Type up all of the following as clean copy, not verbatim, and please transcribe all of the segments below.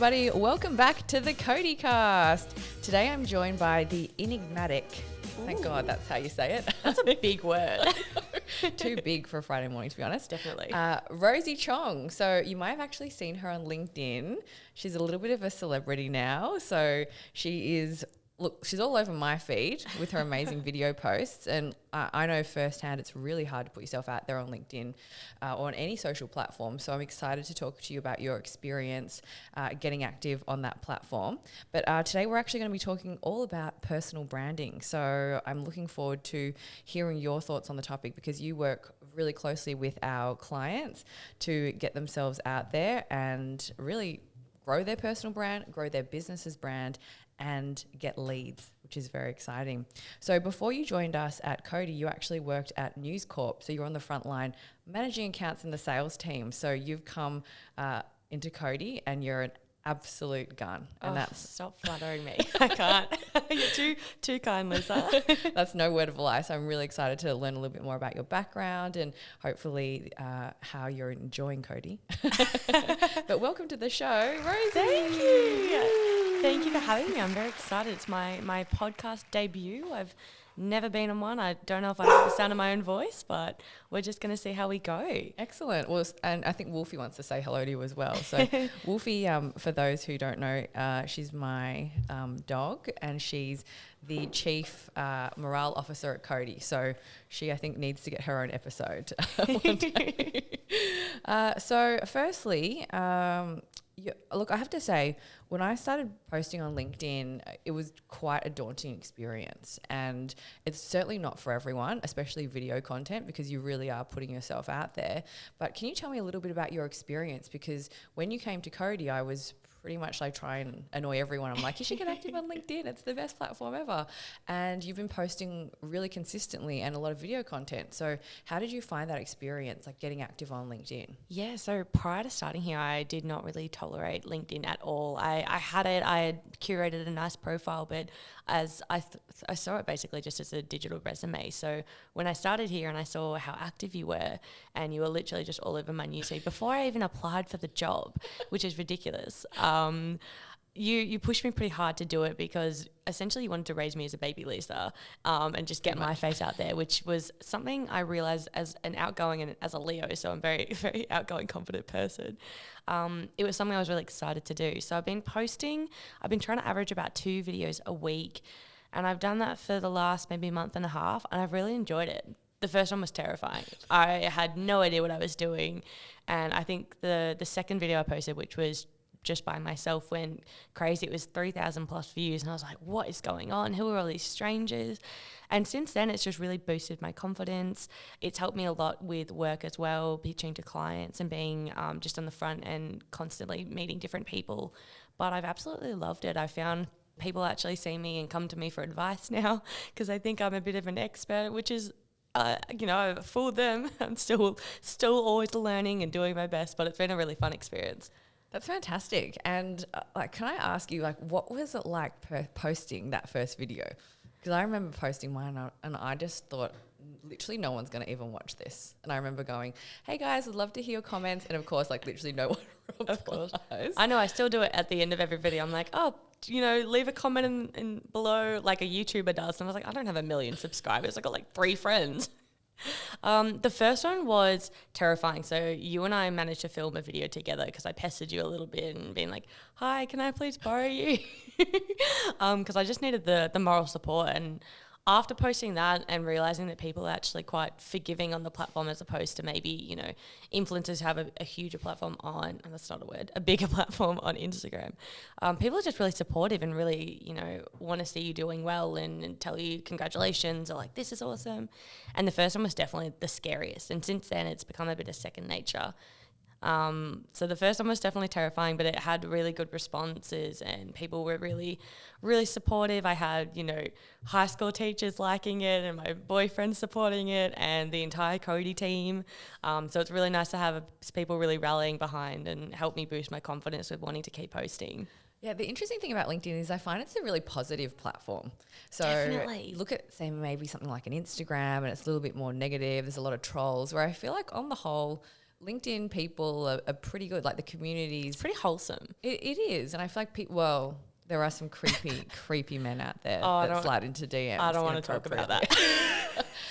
everybody. Welcome back to the CODI cast. Today I'm joined by the enigmatic, thank God that's how you say it. That's a big word. Too big for a Friday morning, to be honest. Definitely. Rosie Chong. So you might have actually seen her on LinkedIn. She's a little bit of a celebrity now. So she's all over my feed with her amazing video posts. And I know firsthand it's really hard to put yourself out there on LinkedIn or on any social platform. So I'm excited to talk to you about your experience getting active on that platform. But today we're actually going to be talking all about personal branding. So I'm looking forward to hearing your thoughts on the topic because you work really closely with our clients to get themselves out there and really grow their personal brand, grow their business's brand, and get leads, which is very exciting. So before you joined us at CODI, you actually worked at News Corp. So you're on the front line managing accounts in the sales team. So you've come into CODI and you're an absolute gun. And Stop flattering me. I can't. You're too kind, Lisa. That's no word of a lie. So I'm really excited to learn a little bit more about your background and hopefully how you're enjoying CODI. But welcome to the show, Rosie. Thank you. Thank you for having me. I'm very excited. It's my podcast debut. I've never been on one. I don't know if I like the sound of my own voice, but we're just going to see how we go. Excellent. Well, and I think Wolfie wants to say hello to you as well. So Wolfie, for those who don't know, she's my dog and she's the chief morale officer at CODI. So she, I think, needs to get her own episode one day. So firstly, look, I have to say, when I started posting on LinkedIn, it was quite a daunting experience. And it's certainly not for everyone, especially video content, because you really are putting yourself out there. But can you tell me a little bit about your experience? Because when you came to CODI, I was pretty much like try and annoy everyone. I'm like, you should get active on LinkedIn. It's the best platform ever. And you've been posting really consistently and a lot of video content. So how did you find that experience, like getting active on LinkedIn? Yeah, so prior to starting here, I did not really tolerate LinkedIn at all. I had curated a nice profile, but as I saw it basically just as a digital resume. So when I started here and I saw how active you were and you were literally just all over my newsfeed before I even applied for the job, which is ridiculous. You pushed me pretty hard to do it because essentially you wanted to raise me as a baby Lisa and just get my face out there, which was something I realised as an outgoing and as a Leo, so I'm very, very outgoing, confident person. It was something I was really excited to do. So I've been trying to average about 2 videos a week, and I've done that for the last maybe month and a half, and I've really enjoyed it. The first one was terrifying. I had no idea what I was doing, and I think the second video I posted, which was just by myself, went crazy. It was 3,000 plus views and I was like, what is going on? Who are all these strangers? And since then it's just really boosted my confidence. It's helped me a lot with work as well, pitching to clients and being just on the front and constantly meeting different people. But I've absolutely loved it. I found people actually see me and come to me for advice now because I think I'm a bit of an expert, which is I've fooled them. I'm still always learning and doing my best, but it's been a really fun experience. That's fantastic. And can I ask you, what was it like posting that first video? Because I remember posting mine and I just thought, literally no one's going to even watch this. And I remember going, hey guys, I'd love to hear your comments. And of course, literally no one replies. Of course. I know, I still do it at the end of every video. I'm like, leave a comment in below like a YouTuber does. And I was like, I don't have 1 million subscribers. I got 3 friends. The first one was terrifying. So you and I managed to film a video together because I pestered you a little bit and being like, hi, can I please borrow you? Because I just needed the moral support. And after posting that and realizing that people are actually quite forgiving on the platform as opposed to maybe, influencers have a huger platform on, and that's not a word, a bigger platform on Instagram. People are just really supportive and really, want to see you doing well and tell you congratulations or like, this is awesome. And the first one was definitely the scariest. And since then it's become a bit of second nature. So the first one was definitely terrifying, but it had really good responses and people were really, really supportive. I had, high school teachers liking it and my boyfriend supporting it and the entire CODI team. So it's really nice to have people really rallying behind and help me boost my confidence with wanting to keep posting. Yeah, the interesting thing about LinkedIn is I find it's a really positive platform. So Definitely. Look at, say, maybe something like an Instagram and it's a little bit more negative. There's a lot of trolls where I feel like on the whole, LinkedIn people are pretty good. Like the communities, It's pretty wholesome. it is. And I feel like there are some creepy men out there Oh, that slide into DMs. I don't want to talk about that.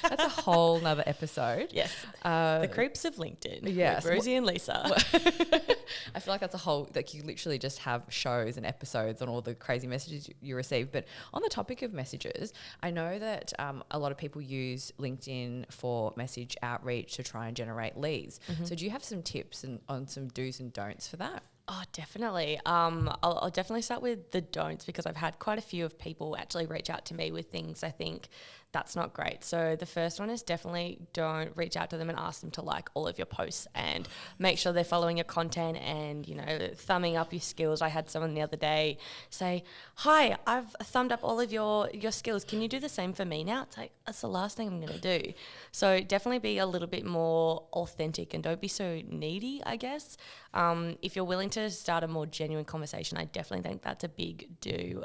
That's a whole nother episode. Yes. The creeps of LinkedIn. Yes. With Rosie and Lisa. I feel like that's a whole, like you literally just have shows and episodes on all the crazy messages you receive. But on the topic of messages, I know that a lot of people use LinkedIn for message outreach to try and generate leads. So do you have some tips on some do's and don'ts for that? Oh, definitely. I'll definitely start with the don'ts because I've had quite a few of people actually reach out to me with things I think that's not great. So the first one is definitely don't reach out to them and ask them to like all of your posts and make sure they're following your content and, you know, thumbing up your skills. I had someone the other day say, hi, I've thumbed up all of your skills. Can you do the same for me now? It's like, that's the last thing I'm going to do. So definitely be a little bit more authentic and don't be so needy, I guess. If you're willing to start a more genuine conversation, I definitely think that's a big do.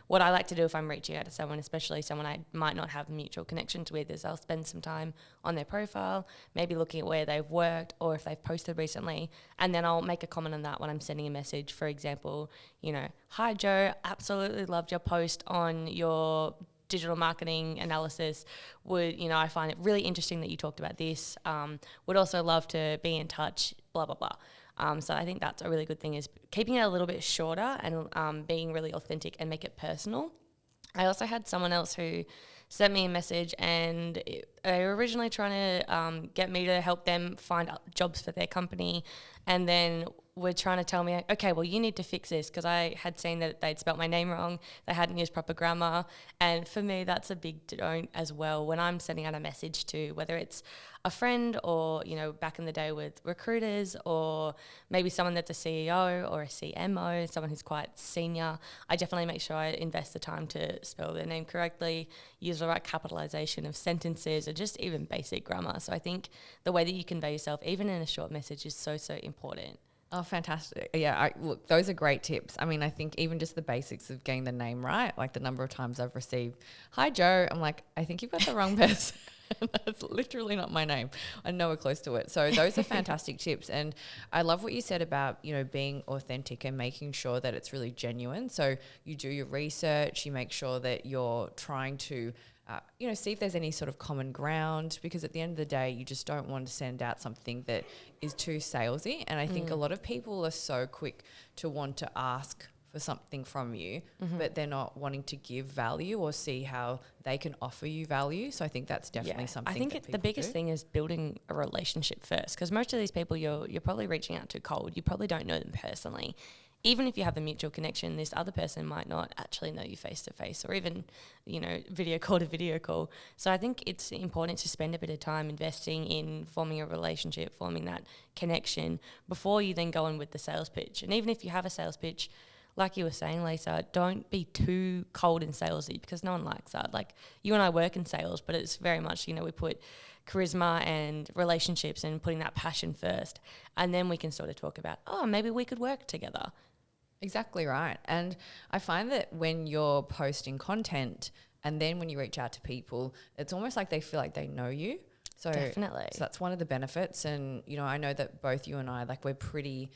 What I like to do if I'm reaching out to someone, especially someone I might not have mutual connections with, is I'll spend some time on their profile, maybe looking at where they've worked or if they've posted recently, and then I'll make a comment on that when I'm sending a message. For example, you know, hi Joe, absolutely loved your post on your digital marketing analysis. I find it really interesting that you talked about this. Would also love to be in touch, blah, blah, blah. So I think that's a really good thing, is keeping it a little bit shorter and being really authentic and make it personal. I also had someone else who sent me a message and they were originally trying to get me to help them find jobs for their company, and then were trying to tell me, okay, well, you need to fix this, because I had seen that they'd spelt my name wrong, they hadn't used proper grammar, and for me that's a big don't as well. When I'm sending out a message to, whether it's a friend or, you know, back in the day with recruiters, or maybe someone that's a CEO or a CMO, someone who's quite senior, I definitely make sure I invest the time to spell their name correctly, use the right capitalization of sentences, or just even basic grammar. So I think the way that you convey yourself, even in a short message, is so important. Oh, fantastic. Yeah, look, those are great tips. I mean, I think even just the basics of getting the name right, like the number of times I've received, hi Joe, I'm like, I think you've got the wrong person. That's literally not my name. I'm nowhere close to it. So those are fantastic tips. And I love what you said about, you know, being authentic and making sure that it's really genuine. So you do your research, you make sure that you're trying to see if there's any sort of common ground, because at the end of the day, you just don't want to send out something that is too salesy. And I think a lot of people are so quick to want to ask for something from you, but they're not wanting to give value or see how they can offer you value. So I think that's definitely something. I think the biggest thing is building a relationship first, because most of these people you're probably reaching out to cold. You probably don't know them personally. Even if you have a mutual connection, this other person might not actually know you face to face, or even, you know, video call to video call. So I think it's important to spend a bit of time investing in forming a relationship, forming that connection before you then go on with the sales pitch. And even if you have a sales pitch, like you were saying, Lisa, don't be too cold and salesy, because no one likes that. Like, you and I work in sales, but it's very much, you know, we put charisma and relationships and putting that passion first. And then we can sort of talk about, oh, maybe we could work together. Exactly right. And I find that when you're posting content and then when you reach out to people, it's almost like they feel like they know you. So definitely. So that's one of the benefits. And, you know, I know that both you and I, like, we're pretty,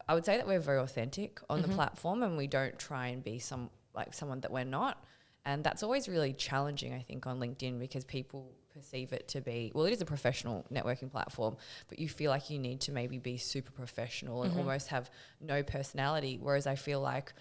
I would say that we're very authentic on the platform, and we don't try and be someone that we're not. And that's always really challenging, I think, on LinkedIn, because people perceive it to be, well, it is a professional networking platform, but you feel like you need to maybe be super professional and almost have no personality. Whereas I feel like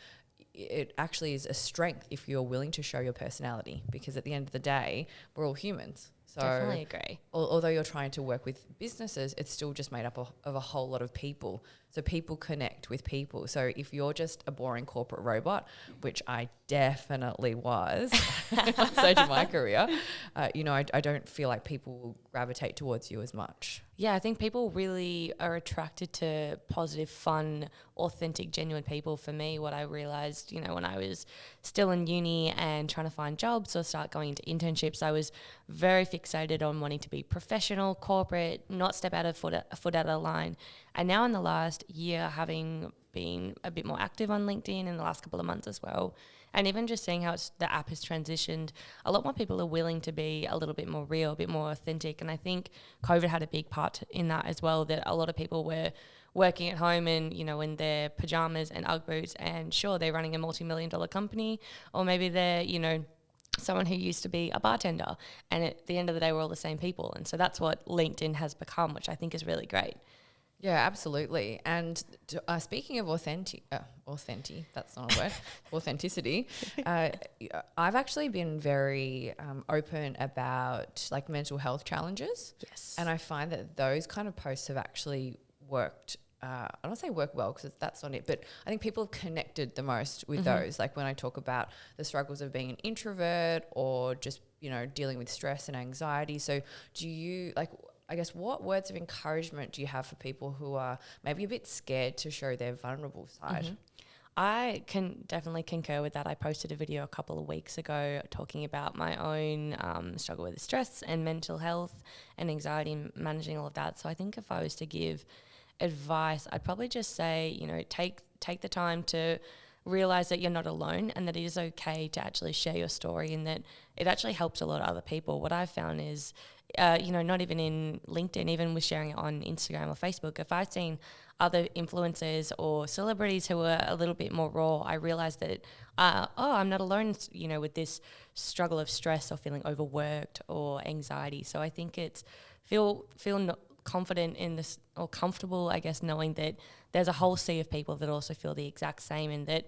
it actually is a strength if you're willing to show your personality, because at the end of the day, we're all humans. So definitely agree. Although you're trying to work with businesses, it's still just made up of a whole lot of people. So people connect with people. So if you're just a boring corporate robot, which I definitely was at that stage of my career, I don't feel like people will gravitate towards you as much. Yeah, I think people really are attracted to positive, fun, authentic, genuine people. For me, what I realised, you know, when I was still in uni and trying to find jobs or start going into internships, I was very fixated fixated on wanting to be professional, corporate, not step out of a foot out of the line. And now in the last year, having been a bit more active on LinkedIn in the last couple of months as well, and even just seeing how the app has transitioned, a lot more people are willing to be a little bit more real, a bit more authentic. And I think COVID had a big part in that as well, that a lot of people were working at home and, you know, in their pajamas and Ugg boots, and sure, they're running a multi-million-dollar company, or maybe they're, you know, someone who used to be a bartender, and at the end of the day, we're all the same people. And so that's what LinkedIn has become, which I think is really great. Yeah, absolutely. And speaking of authentic, that's not a word, authenticity, I've actually been very open about like mental health challenges. Yes. And I find that those kind of posts have actually worked. I don't say work well because that's not it, but I think people have connected the most with those. Like when I talk about the struggles of being an introvert or just, you know, dealing with stress and anxiety. So do you I guess what words of encouragement do you have for people who are maybe a bit scared to show their vulnerable side? I can definitely concur with that. I posted a video a couple of weeks ago talking about my own struggle with stress and mental health and anxiety and managing all of that. So I think if I was to give advice, I'd probably just say, you know, take the time to realize that you're not alone, and that it is okay to actually share your story, and that it actually helps a lot of other people. What I've found is, you know, not even in LinkedIn, even with sharing it on Instagram or Facebook, if I've seen other influencers or celebrities who are a little bit more raw, I realized that, I'm not alone, you know, with this struggle of stress or feeling overworked or anxiety. So I think it's feel confident in this, or comfortable, I guess, knowing that there's a whole sea of people that also feel the exact same, and that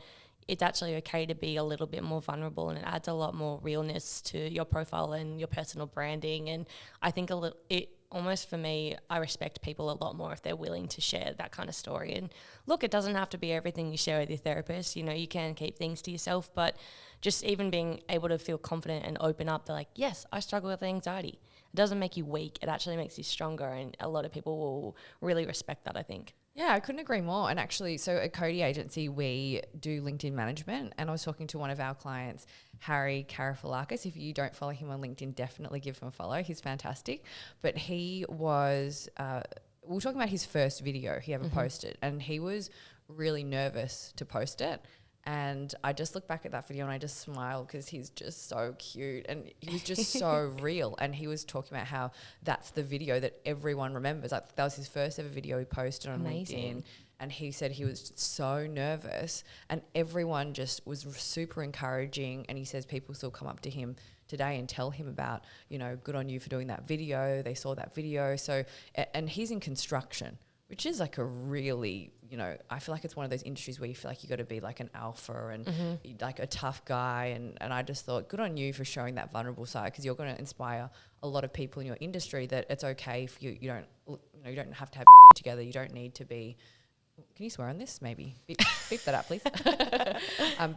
it's actually okay to be a little bit more vulnerable, and it adds a lot more realness to your profile and your personal branding. And I think it almost, for me, I respect people a lot more if they're willing to share that kind of story. And look, it doesn't have to be everything you share with your therapist. You know, you can keep things to yourself, but just even being able to feel confident and open up, they're like, yes, I struggle with anxiety. It doesn't make you weak. It actually makes you stronger. And a lot of people will really respect that, I think. Yeah, I couldn't agree more. And actually, so at CODI agency, we do LinkedIn management. And I was talking to one of our clients, Harry Karafalakis. If you don't follow him on LinkedIn, definitely give him a follow. He's fantastic. But he was, we were talking about his first video he ever posted, and he was really nervous to post it. And I just looked back at that video and I just smiled because he's just so cute and he was just so real. And he was talking about how that's the video that everyone remembers. Like that was his first ever video he posted on LinkedIn. And he said he was so nervous, and everyone just was super encouraging. And he says people still come up to him today and tell him about, you know, good on you for doing that video. They saw that video. So, and he's in construction, which is like a really, you know, I feel like it's one of those industries where you feel like you got to be like an alpha and like a tough guy. And I just thought, good on you for showing that vulnerable side, because you're going to inspire a lot of people in your industry that it's okay if you don't, you know, you don't have to have your shit together. You don't need to be. Can you swear on this? Maybe beep that up, please.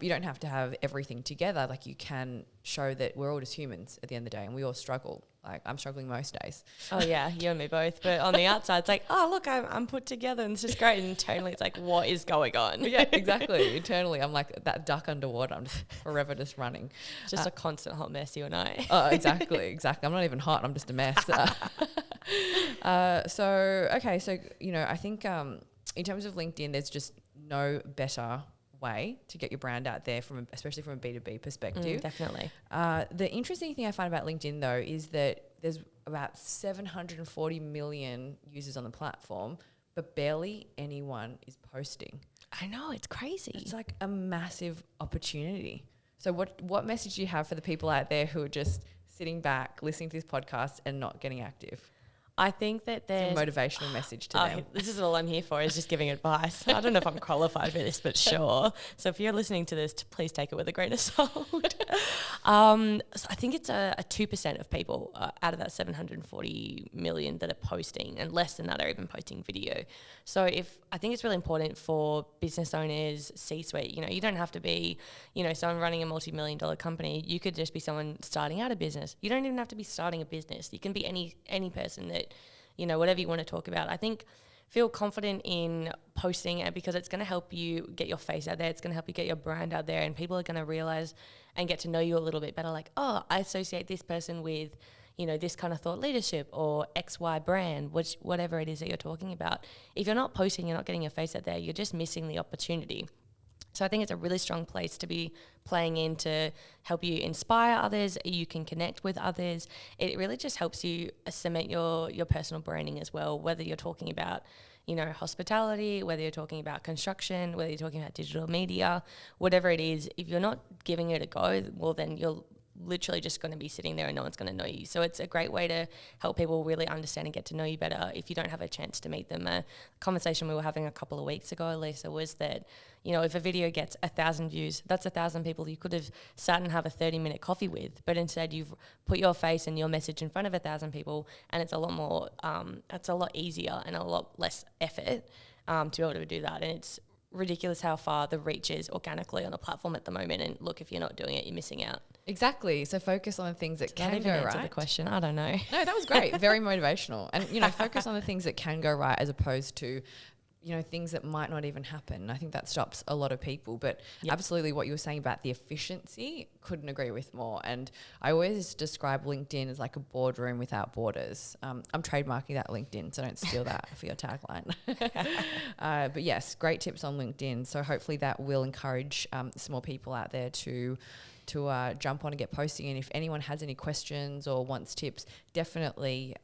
You don't have to have everything together. Like you can show that we're all just humans at the end of the day, and we all struggle. Like I'm struggling most days. Oh yeah, you and me both. But on the outside, it's like, oh look, I'm put together, and this is great. And internally, it's like, what is going on? Yeah, exactly. Internally, I'm like that duck underwater. I'm just forever just running. Just a constant hot mess, you and I. Oh, exactly. I'm not even hot. I'm just a mess. So you know, I think in terms of LinkedIn, there's just no better way to get your brand out there, especially from a B2B perspective. Definitely. The interesting thing I find about LinkedIn though is that there's about 740 million users on the platform, but barely anyone is posting. I know, it's crazy. It's like a massive opportunity. So what message do you have for the people out there who are just sitting back, listening to this podcast and not getting active? I think that there's a motivational message to them. This is all I'm here for, is just giving advice. I don't know if I'm qualified for this, but sure. So if you're listening to this, please take it with a grain of salt. So I think it's a 2% of people out of that 740 million that are posting, and less than that are even posting video. So I think it's really important for business owners, C-suite, you know, you don't have to be, you know, someone running a multi-million-dollar company. You could just be someone starting out a business. You don't even have to be starting a business. You can be any person that, you know, whatever you want to talk about. I think feel confident in posting it, because it's going to help you get your face out there. It's going to help you get your brand out there, and people are going to realize and get to know you a little bit better. Like, oh, I associate this person with, this kind of thought leadership or XY brand, whatever it is that you're talking about. If you're not posting, you're not getting your face out there, you're just missing the opportunity. So I think it's a really strong place to be playing in to help you inspire others. You can connect with others. It really just helps you cement your personal branding as well, whether you're talking about, hospitality, whether you're talking about construction, whether you're talking about digital media, whatever it is. If you're not giving it a go, well, then you're literally just going to be sitting there and no one's going to know you. So it's a great way to help people really understand and get to know you better if you don't have a chance to meet them. A conversation we were having a couple of weeks ago, Lisa, was that, if a video gets 1,000 views, that's 1,000 people you could have sat and have a 30-minute coffee with, but instead you've put your face and your message in front of 1,000 people, and it's a lot more, it's a lot easier and a lot less effort to be able to do that. And it's ridiculous how far the reach is organically on a platform at the moment. And look, if you're not doing it, you're missing out. Exactly. So focus on the things that can go right. The question, I don't know. No, that was great. Very motivational. And focus on the things that can go right as opposed to things that might not even happen. I think that stops a lot of people. But absolutely what you were saying about the efficiency, couldn't agree with more. And I always describe LinkedIn as like a boardroom without borders. I'm trademarking that LinkedIn, so don't steal that for your tagline. But yes, great tips on LinkedIn. So hopefully that will encourage some more people out there to jump on and get posting. And if anyone has any questions or wants tips, definitely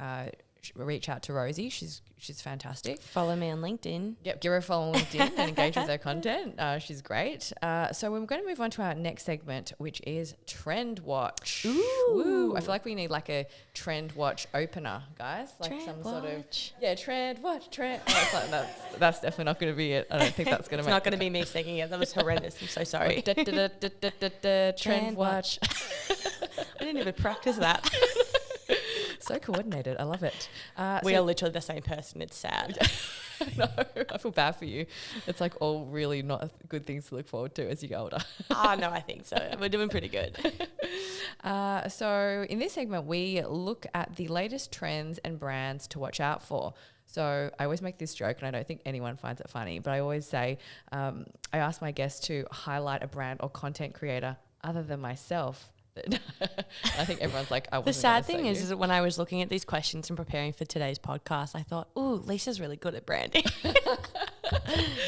reach out to Rosie. She's fantastic. Follow me on LinkedIn. Yep, give her a follow on LinkedIn and engage with her content. She's great. So we're going to move on to our next segment, which is Trend Watch. Ooh. I feel like we need like a Trend Watch opener, guys. Like Trend some Watch. sort of Trend Watch. Oh, that's definitely not going to be it. I don't think that's going to. It's not going to be me singing it. That was horrendous. I'm so sorry. Trend Watch. I didn't even practice that. So coordinated. I love it. We are literally the same person. It's sad. No, I feel bad for you. It's like all really not good things to look forward to as you get older. No, I think so. We're doing pretty good. So in this segment, we look at the latest trends and brands to watch out for. So I always make this joke, and I don't think anyone finds it funny, but I always say, I ask my guests to highlight a brand or content creator other than myself. I think everyone's like, the sad thing is that when I was looking at these questions and preparing for today's podcast, I thought, ooh, Lisa's really good at branding.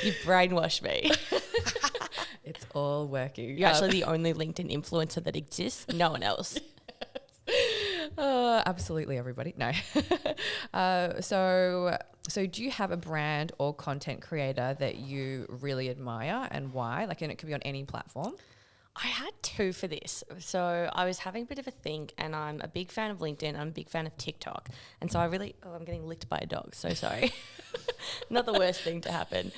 You brainwashed me. It's all working. You're actually the only LinkedIn influencer that exists. No one else. Absolutely, everybody. No. So do you have a brand or content creator that you really admire, and why? Like, and it could be on any platform. I had two for this. So I was having a bit of a think, and I'm a big fan of LinkedIn. I'm a big fan of TikTok. And so I'm getting licked by a dog. So sorry. Not the worst thing to happen.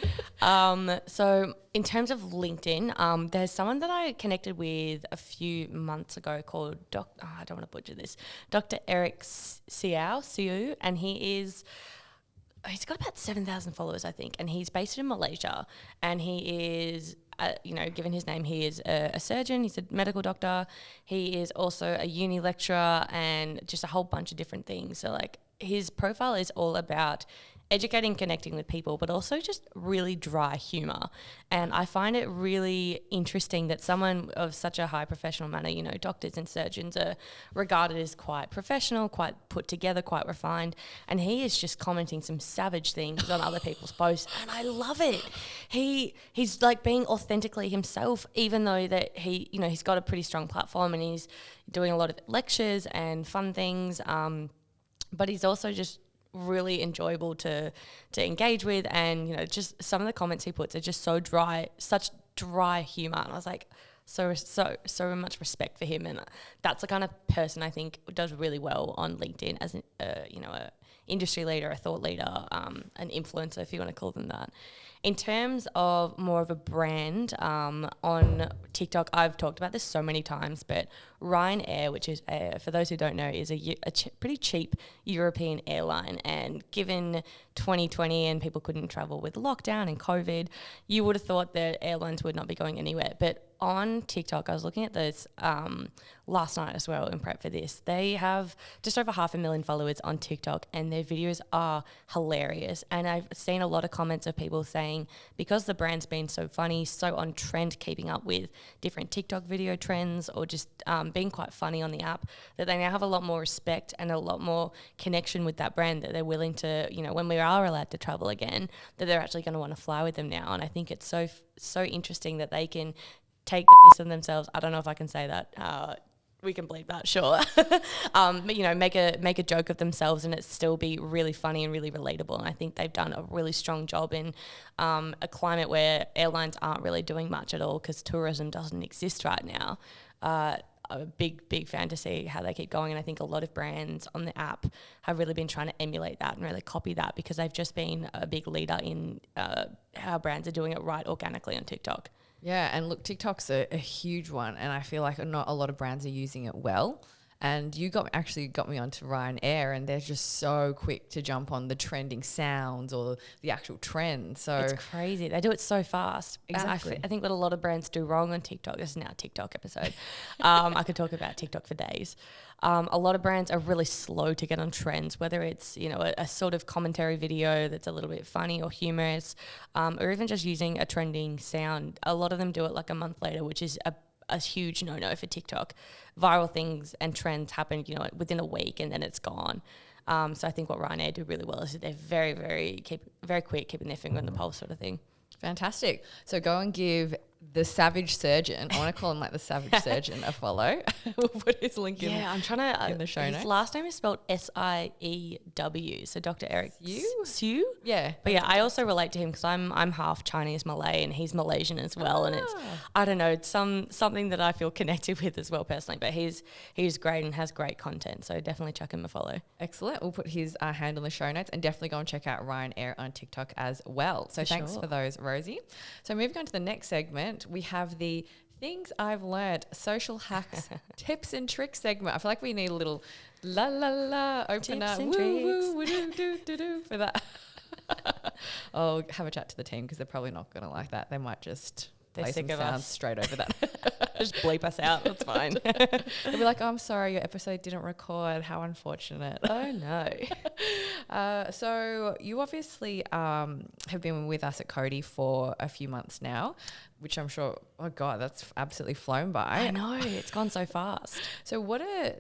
So in terms of LinkedIn, there's someone that I connected with a few months ago called I don't want to butcher this, Dr. Eric Siu, and he's got about 7,000 followers, I think, and he's based in Malaysia, and he is, given his name, he is a surgeon, he's a medical doctor, he is also a uni lecturer, and just a whole bunch of different things. So like his profile is all about educating, connecting with people, but also just really dry humor. And I find it really interesting that someone of such a high professional manner, doctors and surgeons are regarded as quite professional, quite put together, quite refined. And he is just commenting some savage things on other people's posts. And I love it. He's like being authentically himself, even though that he's got a pretty strong platform and he's doing a lot of lectures and fun things. But he's also just really enjoyable to engage with, and just some of the comments he puts are just so dry, such dry humor, and I was like, so much respect for him. And that's the kind of person I think does really well on LinkedIn as a industry leader, a thought leader, an influencer, if you want to call them that. In terms of more of a brand, on TikTok, I've talked about this so many times, but Ryanair, which is, for those who don't know, is a pretty cheap European airline. And given 2020 and people couldn't travel with lockdown and COVID, you would have thought that airlines would not be going anywhere. But on TikTok, I was looking at this last night as well in prep for this. They have just over 500,000 followers on TikTok, and their videos are hilarious. And I've seen a lot of comments of people saying because the brand's been so funny, so on trend, keeping up with different TikTok video trends, or just being quite funny on the app, that they now have a lot more respect and a lot more connection with that brand, that they're willing to, you know, when we are allowed to travel again, that they're actually going to want to fly with them now. And I think it's so interesting that they can take the piss on themselves. I don't know if I can say that. We can bleep that, sure. But, you know, make a joke of themselves and it still be really funny and really relatable. And I think they've done a really strong job in a climate where airlines aren't really doing much at all because tourism doesn't exist right now. A big fan to see how they keep going. And I think a lot of brands on the app have really been trying to emulate that and really copy that, because they've just been a big leader in how brands are doing it right organically on TikTok. Yeah, and look, TikTok's a huge one, and I feel like not a lot of brands are using it well. And you actually got me onto Ryanair, and they're just so quick to jump on the trending sounds or the actual trend. So it's crazy. They do it so fast. Exactly. I think what a lot of brands do wrong on TikTok, this is now a TikTok episode. I could talk about TikTok for days. A lot of brands are really slow to get on trends, whether it's, you know, a sort of commentary video that's a little bit funny or humorous, or even just using a trending sound. A lot of them do it like a month later, which is a huge no-no for TikTok. Viral things and trends happen, you know, within a week and then it's gone. So I think what Ryanair do really well is that they're very quick, keeping their finger on the pulse sort of thing. Fantastic. So go and give the Savage Surgeon, I want to call him like the Savage Surgeon, a follow. We'll put his link I'm trying to in the show notes. His last name is spelled Siew, so Dr. Eric Siew. Yeah. But yeah, I also relate to him because I'm half Chinese Malay and he's Malaysian as well, and it's, I don't know, it's something that I feel connected with as well personally. But he's great and has great content, so definitely chuck him a follow. Excellent. We'll put his handle in the show notes, and definitely go and check out Ryanair on TikTok as well. So thanks for those, Rosie. So moving on to the next segment, we have the Things I've Learned, social hacks, tips and tricks segment. I feel like we need a little la la la opener, tips and woo woo do do do do for that. I'll have a chat to the team because they're probably not going to like that. They might just play some sounds straight over that. Just bleep us out. That's fine. They'll be like, oh, I'm sorry, your episode didn't record. How unfortunate. Oh, no. So you obviously have been with us at CODI for a few months now, which I'm sure, oh, God, that's absolutely flown by. I know. It's gone so fast. So what are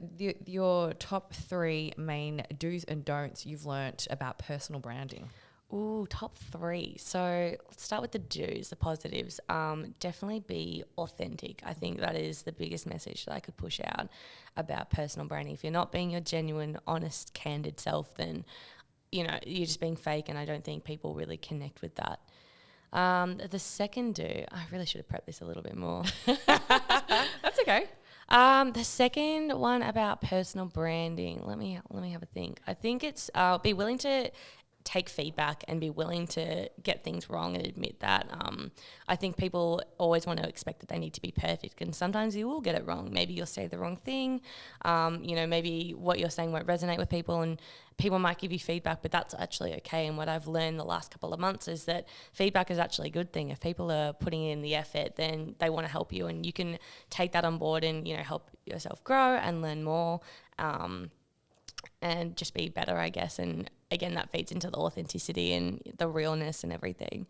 your top 3 main do's and don'ts you've learnt about personal branding? Ooh, top 3. So let's start with the do's, the positives. Definitely be authentic. I think that is the biggest message that I could push out about personal branding. If you're not being your genuine, honest, candid self, then, you know, you're just being fake, and I don't think people really connect with that. The second do, I really should have prepped this a little bit more. That's okay. The second one about personal branding, let me have a think. I think it's be willing to take feedback and be willing to get things wrong and admit that. I think people always want to expect that they need to be perfect, and sometimes you will get it wrong. Maybe you'll say the wrong thing. You know, maybe what you're saying won't resonate with people, and people might give you feedback, but that's actually okay. And what I've learned the last couple of months is that feedback is actually a good thing. If people are putting in the effort, then they want to help you, and you can take that on board and, you know, help yourself grow and learn more. And just be better, I guess. And again, that feeds into the authenticity and the realness and everything.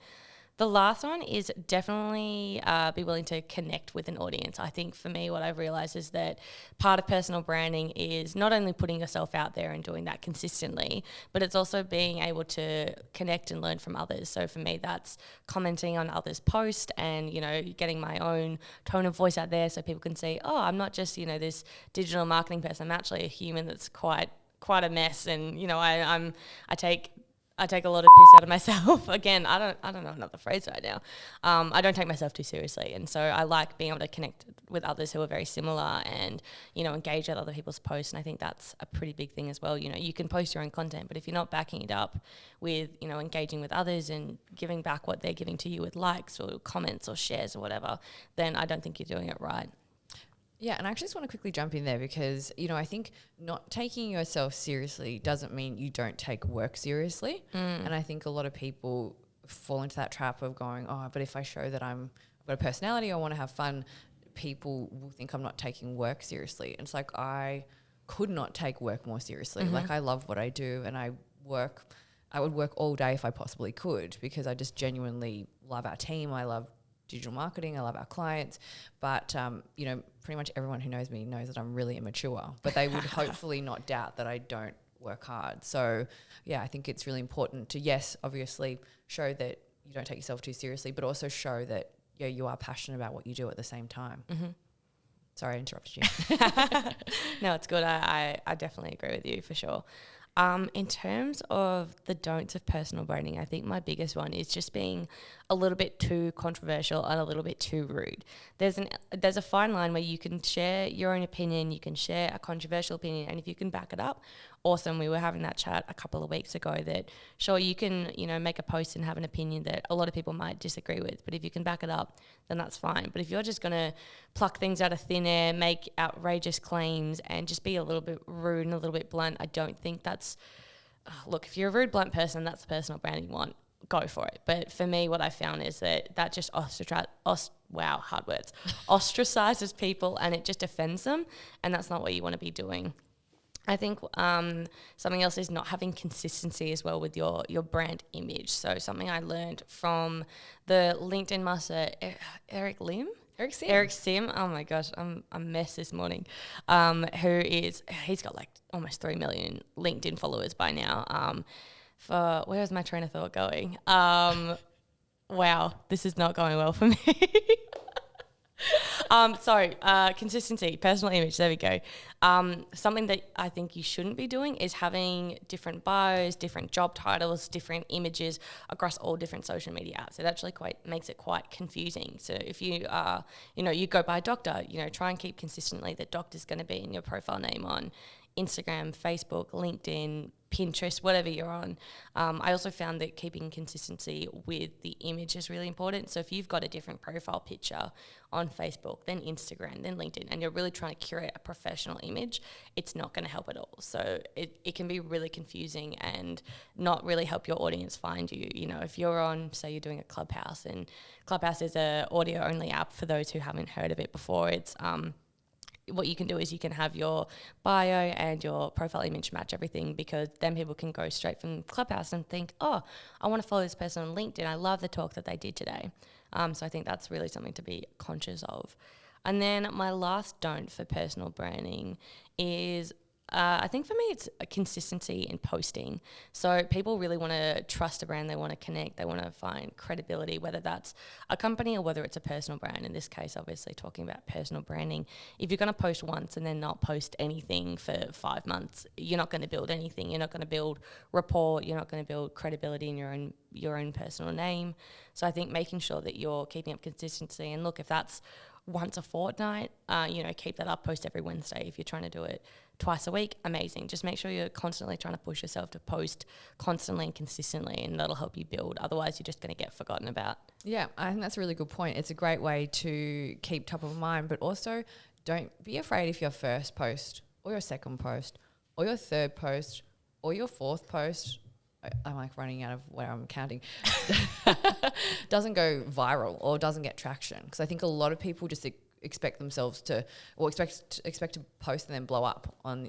The last one is definitely be willing to connect with an audience. I think for me, what I've realized is that part of personal branding is not only putting yourself out there and doing that consistently, but it's also being able to connect and learn from others. So for me, that's commenting on others' posts and, you know, getting my own tone of voice out there so people can see, oh, I'm not just, you know, this digital marketing person. I'm actually a human that's quite a mess, and, you know, I take a lot of piss out of myself. Again, I don't know another phrase right now. I don't take myself too seriously, and so I like being able to connect with others who are very similar and, you know, engage with other people's posts. And I think that's a pretty big thing as well. You know, you can post your own content, but if you're not backing it up with, you know, engaging with others and giving back what they're giving to you with likes or comments or shares or whatever, then I don't think you're doing it right. Yeah, and I actually just want to quickly jump in there because, you know, I think not taking yourself seriously doesn't mean you don't take work seriously. And I think a lot of people fall into that trap of going, oh, but if I show that I've got a personality, I want to have fun, people will think I'm not taking work seriously. And it's like, I could not take work more seriously. Like, I love what I do, and I would work all day if I possibly could, because I just genuinely love our team. I love digital marketing. I love our clients. But, you know, pretty much everyone who knows me knows that I'm really immature, but they would hopefully not doubt that I don't work hard. So, yeah, I think it's really important to, yes, obviously show that you don't take yourself too seriously, but also show that, yeah, you are passionate about what you do at the same time. Sorry, I interrupted you. No, it's good. I definitely agree with you for sure. In terms of the don'ts of personal branding, I think my biggest one is just being a little bit too controversial and a little bit too rude. There's a fine line where you can share your own opinion, you can share a controversial opinion, and if you can back it up, awesome. We were having that chat a couple of weeks ago that, sure, you can, you know, make a post and have an opinion that a lot of people might disagree with, but if you can back it up, then that's fine. But if you're just going to pluck things out of thin air, make outrageous claims, and just be a little bit rude and a little bit blunt, I don't think that's, look, if you're a rude, blunt person, that's the personal branding you want, go for it. But for me, what I found is that just ostracizes people, and it just offends them, and that's not what you want to be doing. I think something else is not having consistency as well with your brand image. So something I learned from the LinkedIn master, Eric Sim. Oh my gosh, I'm a mess this morning. He's got like almost 3 million LinkedIn followers by now. Where's my train of thought going? Wow, this is not going well for me. Consistency, personal image, there we go. Something that I think you shouldn't be doing is having different bios, different job titles, different images across all different social media apps. It actually makes it quite confusing. So if you you go by doctor, try and keep consistently that doctor's going to be in your profile name on Instagram, Facebook, LinkedIn, Pinterest, whatever you're on. I also found that keeping consistency with the image is really important. So if you've got a different profile picture on Facebook, then Instagram, then LinkedIn, and you're really trying to curate a professional image, it's not going to help at all. So it can be really confusing and not really help your audience find you. If you're on, say you're doing a Clubhouse, and Clubhouse is a audio only app for those who haven't heard of it before. It's what you can do is you can have your bio and your profile image match everything, because then people can go straight from Clubhouse and think, oh, I want to follow this person on LinkedIn. I love the talk that they did today. So I think that's really something to be conscious of. And then my last don't for personal branding is I think for me it's a consistency in posting. So people really want to trust a brand, they want to connect, they want to find credibility, whether that's a company or whether it's a personal brand. In this case, obviously talking about personal branding, if you're going to post once and then not post anything for 5 months, you're not going to build anything. You're not going to build rapport, you're not going to build credibility in your own personal name. So I think making sure that you're keeping up consistency, and look, if that's once a fortnight, keep that up, post every Wednesday. If you're trying to do it twice a week, amazing. Just make sure you're constantly trying to push yourself to post constantly and consistently, and that'll help you build. Otherwise, you're just going to get forgotten about. Yeah, I think that's a really good point. It's a great way to keep top of mind, but also don't be afraid if your first post or your second post or your third post or your fourth post, I'm like running out of where I'm counting, doesn't go viral or doesn't get traction. Because I think a lot of people just expect themselves to, or expect to post and then blow up on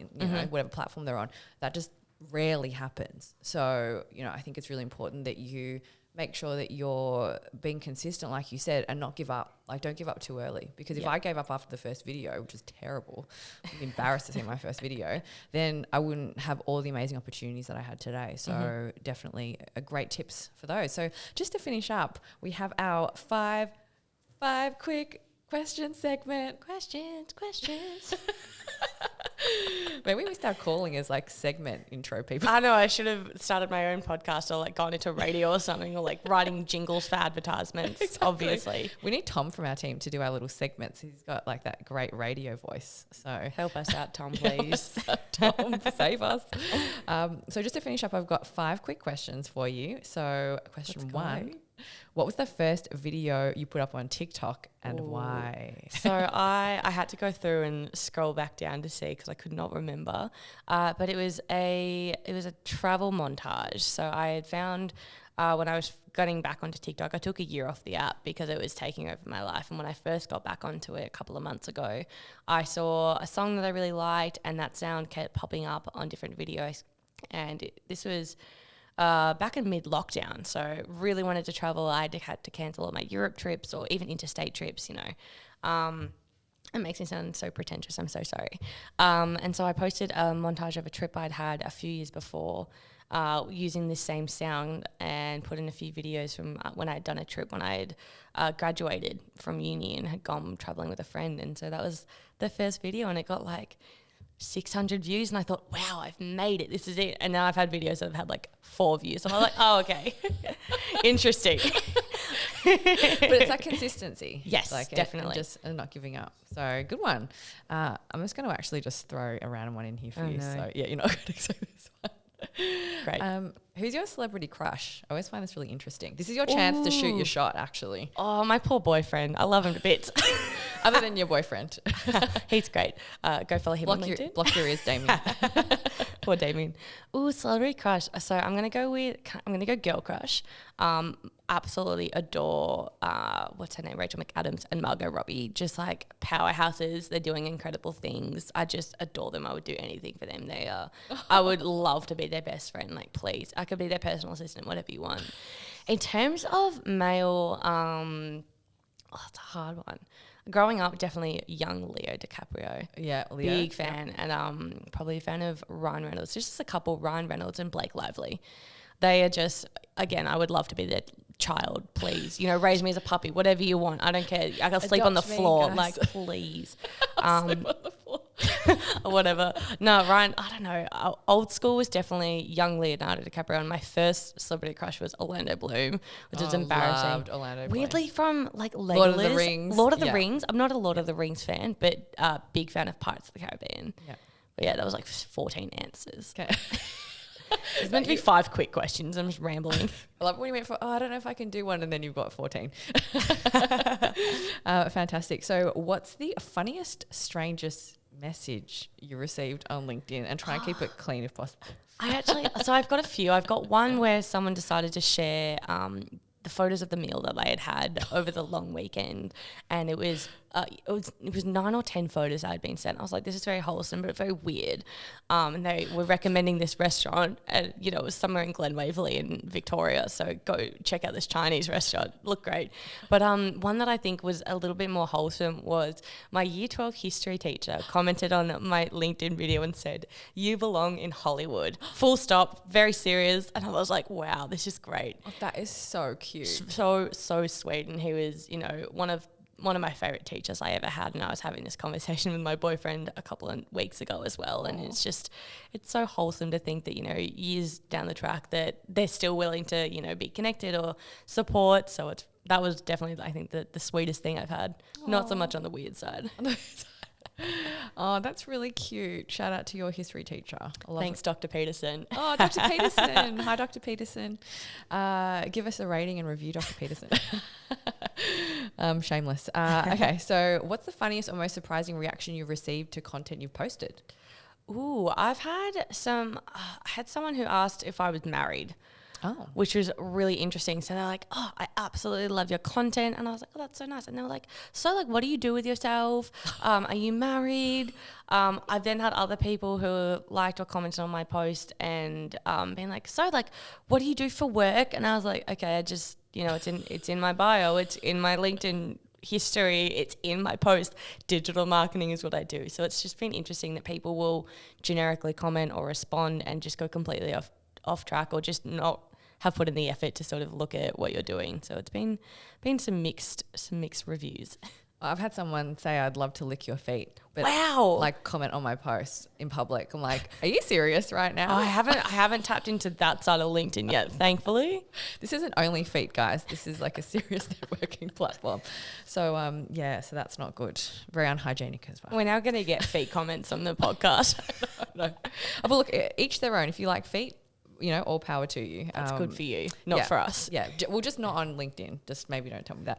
whatever platform they're on. That just rarely happens. So I think it's really important that you make sure that you're being consistent, like you said, and not give up. Like, don't give up too early, because if I gave up after the first video, which was terrible, I'm embarrassed to see my first video, then I wouldn't have all the amazing opportunities that I had today. So definitely a great tips for those. So just to finish up, we have our five quick question segment. Questions. Maybe we start calling as like segment intro people. I know, I should have started my own podcast, or like gone into radio or something, or like writing jingles for advertisements. Exactly. Obviously, we need Tom from our team to do our little segments. He's got like that great radio voice. So help us out, Tom, please. Tom, save us. So just to finish up, I've got 5 quick questions for you. So question 1. What was the first video you put up on TikTok, and why? So I had to go through and scroll back down to see, because I could not remember. But it was a travel montage. So I had found when I was getting back onto TikTok, I took a year off the app because it was taking over my life. And when I first got back onto it a couple of months ago, I saw a song that I really liked, and that sound kept popping up on different videos. And this was back in mid-lockdown, so really wanted to travel. I had to cancel all my Europe trips or even interstate trips, It makes me sound so pretentious. I'm so sorry. And so I posted a montage of a trip I'd had a few years before using this same sound, and put in a few videos from when I'd done a trip when I had graduated from uni and had gone traveling with a friend. And so that was the first video, and it got like 600 views, and I thought, wow, I've made it. This is it. And now I've had videos that have had like 4 views. And I'm like, oh, okay. Interesting. But it's that consistency. Yes, like definitely. And not giving up. So good one. I'm just going to actually just throw a random one in here for you. No. So yeah, you're not going to say this one. Great. Who's your celebrity crush? I always find this really interesting. This is your chance to shoot your shot, actually. Oh, my poor boyfriend. I love him to bits. Other than your boyfriend. He's great. Go follow him on LinkedIn. Block your ears, Damien. Poor Damien. Ooh, celebrity crush. So I'm gonna go girl crush. Absolutely adore what's her name, Rachel McAdams and Margot Robbie. Just like powerhouses. They're doing incredible things. I just adore them. I would do anything for them. They are. I would love to be their best friend. Like, please, I could be their personal assistant, whatever you want. In terms of male, it's a hard one. Growing up, definitely young Leo DiCaprio. Yeah, Leo. Big fan. And probably a fan of Ryan Reynolds. Just a couple, Ryan Reynolds and Blake Lively. They are just, again, I would love to be their child, please. Raise me as a puppy, whatever you want. I don't care. I can sleep on the floor. Guys. Like, please. Sleep on the floor. Or whatever. No, Ryan, I don't know. Old school was definitely young Leonardo DiCaprio, and my first celebrity crush was Orlando Bloom, which is embarrassing. Loved Orlando Bloom. Weirdly from like Legolas. Lord of the Rings. Lord of the Rings. I'm not a Lord of the Rings fan, but big fan of Pirates of the Caribbean. Yeah. But yeah, that was like 14 answers. Okay. It's meant to be 5 quick questions. I'm just rambling. I love when you went for, I don't know if I can do one, and then you've got 14. Fantastic. So what's the funniest, strangest message you received on LinkedIn? And try and keep it clean if possible. So I've got a few. I've got one where someone decided to share the photos of the meal that they had over the long weekend, and it was 9 or 10 photos I had been sent. I was like, this is very wholesome, but very weird. And they were recommending this restaurant, and it was somewhere in Glen Waverley in Victoria. So go check out this Chinese restaurant. Looked great. But one that I think was a little bit more wholesome was my Year 12 history teacher commented on my LinkedIn video and said, "You belong in Hollywood." Full stop. Very serious. And I was like, wow, this is great. Oh, that is so cute. So sweet. And he was, one of my favorite teachers I ever had, and I was having this conversation with my boyfriend a couple of weeks ago as well. And it's so wholesome to think that, years down the track that they're still willing to, be connected or support. So that was definitely, I think, the sweetest thing I've had. Not so much on the weird side. Oh, that's really cute. Shout out to your history teacher. Thanks, Dr. Peterson. Oh, Dr. Peterson. Hi, Dr. Peterson. Give us a rating and review Dr. Peterson. Shameless. Okay, so what's the funniest or most surprising reaction you've received to content you've posted? Ooh, I had someone who asked if I was married. Oh. Which was really interesting. So they're like, "Oh, I absolutely love your content." And I was like, "Oh, that's so nice." And they were like, "So, like, what do you do with yourself? Are you married?" I've then had other people who liked or commented on my post and been like, "So, like, what do you do for work?" And I was like, "Okay, I just, it's in my bio. It's in my LinkedIn history. It's in my post. Digital marketing is what I do." So it's just been interesting that people will generically comment or respond and just go completely off track or just not have put in the effort to sort of look at what you're doing. So it's been some mixed reviews. I've had someone say, "I'd love to lick your feet," but wow, like comment on my post in public. I'm like, "Are you serious right now?" I haven't tapped into that side of LinkedIn yet, thankfully. This isn't only feet, guys. This is like a serious networking platform. So so that's not good. Very unhygienic as well. We're now going to get feet comments on the podcast. No. But look, each their own. If you like feet, all power to you. That's good for you, not for us. Yeah, well, just not on LinkedIn. Just maybe don't tell me that.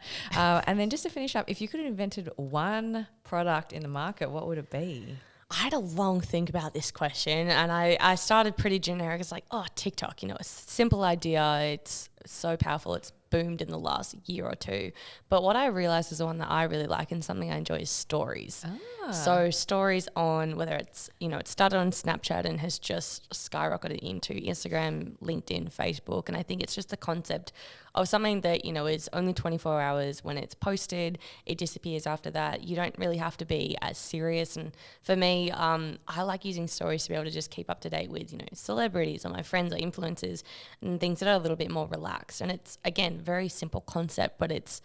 And then just to finish up, if you could have invented one product in the market, what would it be? I had a long think about this question, and I started pretty generic. It's like, TikTok, a simple idea. It's so powerful. It's boomed in the last year or two. But what I realized is the one that I really like and something I enjoy is stories. So stories on whether it's, it started on Snapchat and has just skyrocketed into Instagram, LinkedIn, Facebook. And I think it's just the concept of something that, is only 24 hours when it's posted. It disappears after that. You don't really have to be as serious. And for me, I like using stories to be able to just keep up to date with, celebrities or my friends or influencers and things that are a little bit more relaxed. And it's, again, very simple concept, but it's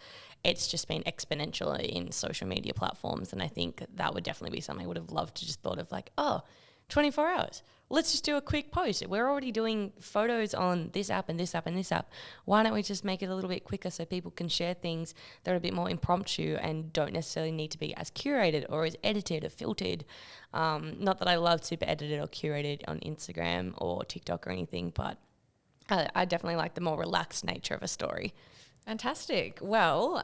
just been exponential in social media platforms. And I think that would definitely be something I would have loved to just thought of 24 hours. Let's just do a quick post. We're already doing photos on this app and this app and this app. Why don't we just make it a little bit quicker so people can share things that are a bit more impromptu and don't necessarily need to be as curated or as edited or filtered. Not that I love super edited or curated on Instagram or TikTok or anything, but I definitely like the more relaxed nature of a story. Fantastic. Well,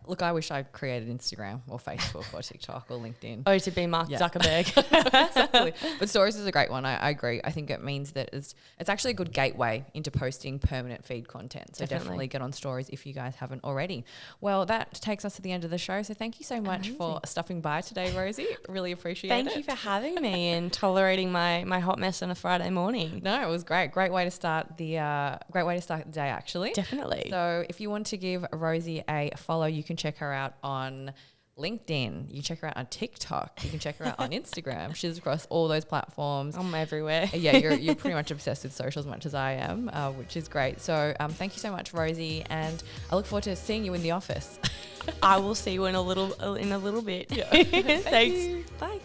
look, I wish I created Instagram or Facebook or TikTok or LinkedIn. Oh, to be Mark Zuckerberg. Exactly. But stories is a great one. I agree. I think it means that it's actually a good gateway into posting permanent feed content. So definitely get on stories if you guys haven't already. Well, that takes us to the end of the show. So thank you so much for stopping by today, Rosie. Really appreciate it. Thank you for having me and tolerating my hot mess on a Friday morning. No, it was great. Great way to start the day, actually. Definitely. So if you want to give Rosie a follow, you can check her out on LinkedIn. You can check her out on TikTok. You can check her out on Instagram. She's across all those platforms. I'm everywhere. Yeah, you're pretty much obsessed with social as much as I am, which is great. So thank you so much, Rosie, and I look forward to seeing you in the office. I will see you in a little bit. Yeah. Thanks. Bye.